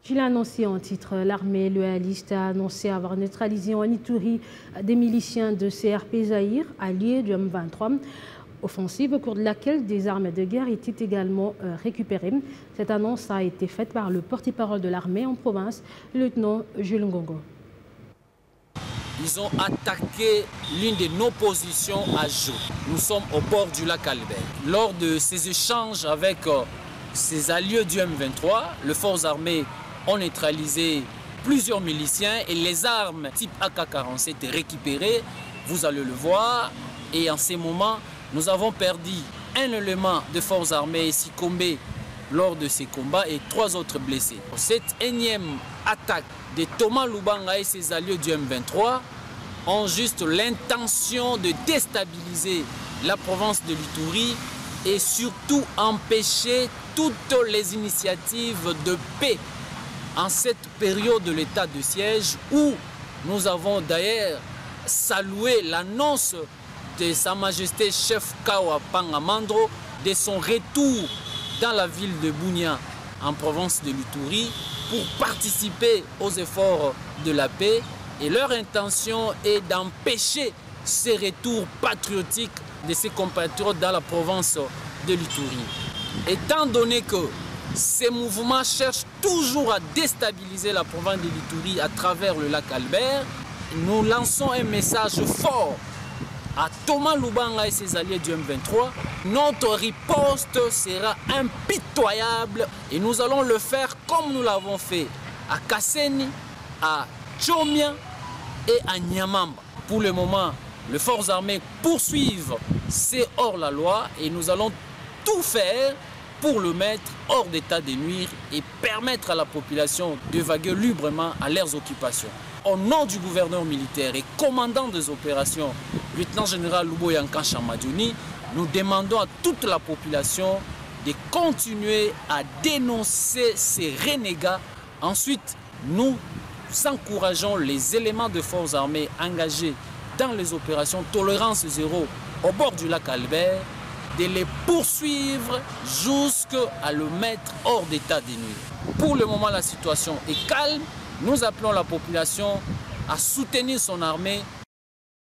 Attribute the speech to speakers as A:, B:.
A: Il a annoncé en titre, l'armée loyaliste a annoncé avoir neutralisé en Ituri des miliciens de CRP Zaïre, alliés du M23, offensive au cours de laquelle des armes de guerre étaient également récupérées. Cette annonce a été faite par le porte-parole de l'armée en province, le lieutenant Jules Ngongo.
B: Ils ont attaqué l'une de nos positions à Jou. Nous sommes au bord du lac Albert. Lors de ces échanges avec ces alliés du M23, les forces armées ont neutralisé plusieurs miliciens et les armes type AK-47 récupérées, vous allez le voir. Et en ces moments, nous avons perdu un élément de forces armées Sikombe lors de ces combats et 3 autres blessés. Cette énième attaque de Thomas Lubanga et ses alliés du M23 ont juste l'intention de déstabiliser la province de l'Ituri et surtout empêcher toutes les initiatives de paix en cette période de l'état de siège où nous avons d'ailleurs salué l'annonce de Sa Majesté chef Kawa Pangamandro de son retour dans la ville de Bunia en province de l'Ituri pour participer aux efforts de la paix et leur intention est d'empêcher ces retours patriotiques de ses compatriotes dans la province de l'Ituri. Étant donné que ces mouvements cherchent toujours à déstabiliser la province de l'Ituri à travers le lac Albert, nous lançons un message fort à Thomas Lubanga et ses alliés du M23. Notre riposte sera impitoyable et nous allons le faire comme nous l'avons fait à Kasseni, à Tchomia et à Nyamamba. Pour le moment, les forces armées poursuivent ces hors-la-loi et nous allons tout faire pour le mettre hors d'état de nuire et permettre à la population de vaguer librement à leurs occupations. Au nom du gouverneur militaire et commandant des opérations, lieutenant-général Luboyankan Chamadjouni, nous demandons à toute la population de continuer à dénoncer ces renégats. Ensuite, nous encourageons les éléments de forces armées engagés dans les opérations Tolérance Zéro au bord du lac Albert de les poursuivre jusqu'à le mettre hors d'état de nuire. Pour le moment, la situation est calme. Nous appelons la population à soutenir son armée